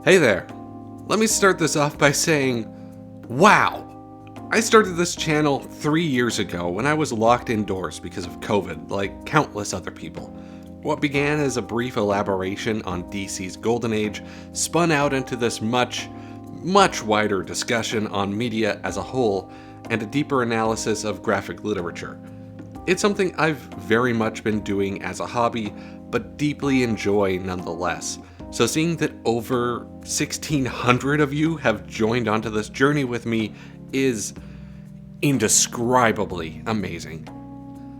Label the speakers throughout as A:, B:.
A: Hey there! Let me start this off by saying, wow! I started this channel 3 years ago when I was locked indoors because of COVID, like countless other people. What began as a brief elaboration on DC's Golden Age spun out into this much wider discussion on media as a whole and a deeper analysis of graphic literature. It's something I've very much been doing as a hobby, but deeply enjoy nonetheless. So seeing that over 1,600 of you have joined onto this journey with me is indescribably amazing.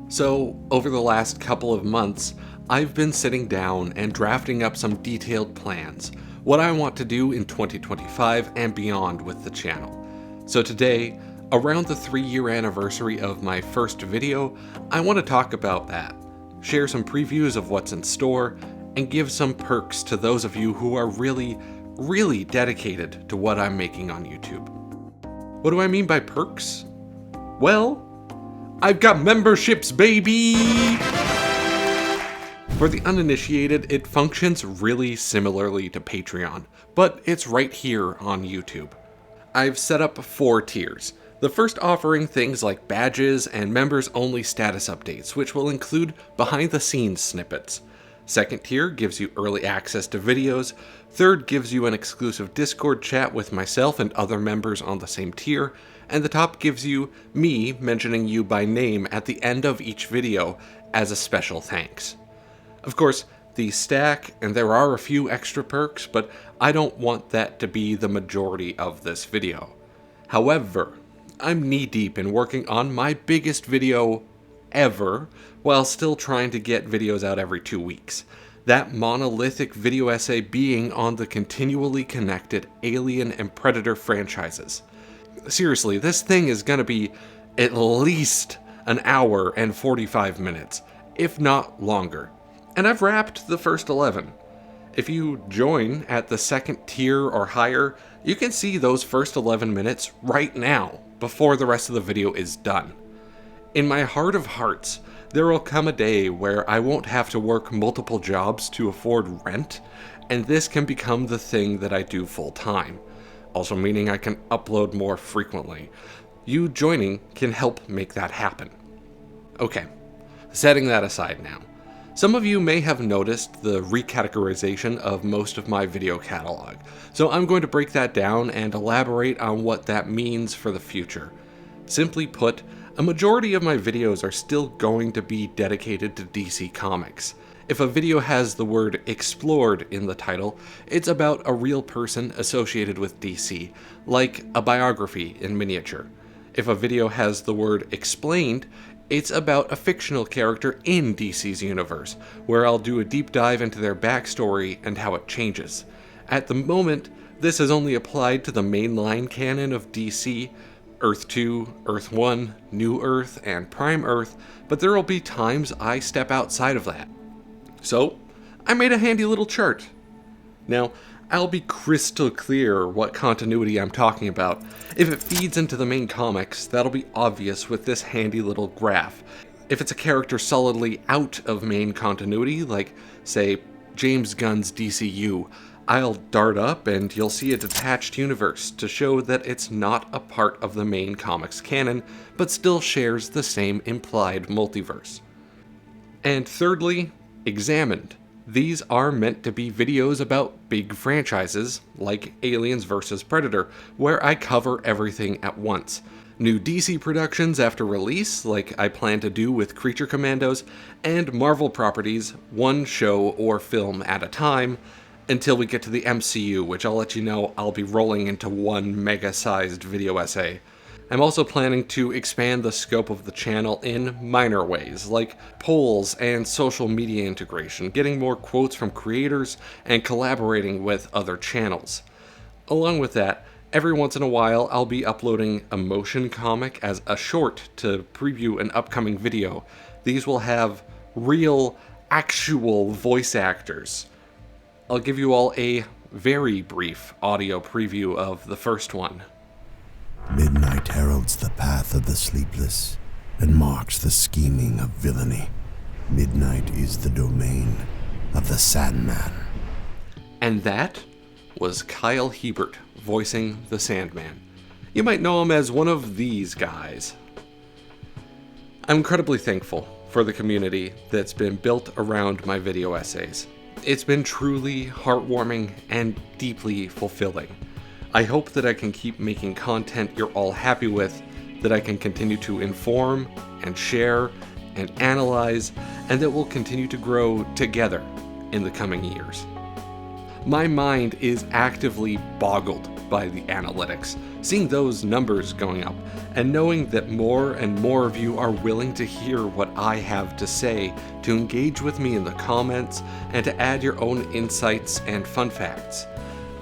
A: So over the last couple of months, I've been sitting down and drafting up some detailed plans, what I want to do in 2025 and beyond with the channel. So today, around the 3-year anniversary of my first video, I want to talk about that, share some previews of what's in store, and give some perks to those of you who are really dedicated to what I'm making on YouTube. What do I mean by perks? Well, I've got memberships, baby! For the uninitiated, it functions really similarly to Patreon, but it's right here on YouTube. I've set up 4 tiers. The first offering things like badges and members-only status updates, which will include behind-the-scenes snippets. Second tier gives you early access to videos. Third gives you an exclusive Discord chat with myself and other members on the same tier. And the top gives you me mentioning you by name at the end of each video as a special thanks. Of course, these stack, and there are a few extra perks, but I don't want that to be the majority of this video. However, I'm knee-deep in working on my biggest video ever, while still trying to get videos out every 2 weeks. That monolithic video essay being on the continually connected Alien and Predator franchises. Seriously, this thing is gonna be at least an hour and 45 minutes, if not longer. And I've wrapped the first 11. If you join at the second tier or higher, you can see those first 11 minutes right now, before the rest of the video is done. In my heart of hearts, there will come a day where I won't have to work multiple jobs to afford rent, and this can become the thing that I do full time. Also meaning I can upload more frequently. You joining can help make that happen. Okay, setting that aside now. Some of you may have noticed the recategorization of most of my video catalog, so I'm going to break that down and elaborate on what that means for the future. Simply put, a majority of my videos are still going to be dedicated to DC Comics. If a video has the word explored in the title, it's about a real person associated with DC, like a biography in miniature. If a video has the word explained, it's about a fictional character in DC's universe, where I'll do a deep dive into their backstory and how it changes. At the moment, this is only applied to the mainline canon of DC, Earth 2, Earth 1, New Earth, and Prime Earth, but there will be times I step outside of that. So, I made a handy little chart. Now, I'll be crystal clear what continuity I'm talking about. If it feeds into the main comics, that'll be obvious with this handy little graph. If it's a character solidly out of main continuity, like, say, James Gunn's DCU, I'll dart up and you'll see a detached universe to show that it's not a part of the main comics canon, but still shares the same implied multiverse. And thirdly, examined. These are meant to be videos about big franchises, like Aliens vs. Predator, where I cover everything at once. New DC productions after release, like I plan to do with Creature Commandos, and Marvel properties, one show or film at a time, until we get to the MCU, which I'll let you know I'll be rolling into one mega-sized video essay. I'm also planning to expand the scope of the channel in minor ways, like polls and social media integration, getting more quotes from creators, and collaborating with other channels. Along with that, every once in a while I'll be uploading a motion comic as a short to preview an upcoming video. These will have real, actual voice actors. I'll give you all a very brief audio preview of the first one.
B: Midnight heralds the path of the sleepless and marks the scheming of villainy. Midnight is the domain of the Sandman.
A: And that was Kyle Hebert, voicing the Sandman. You might know him as one of these guys. I'm incredibly thankful for the community that's been built around my video essays. It's been truly heartwarming and deeply fulfilling. I hope that I can keep making content you're all happy with, that I can continue to inform and share and analyze, and that we'll continue to grow together in the coming years. My mind is actively boggled by the analytics, seeing those numbers going up, and knowing that more and more of you are willing to hear what I have to say, to engage with me in the comments, and to add your own insights and fun facts.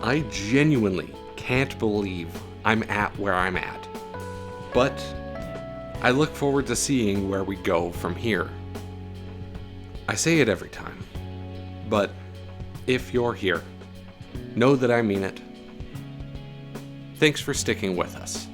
A: I genuinely can't believe I'm at where I'm at. But I look forward to seeing where we go from here. I say it every time, but if you're here, know that I mean it. Thanks for sticking with us.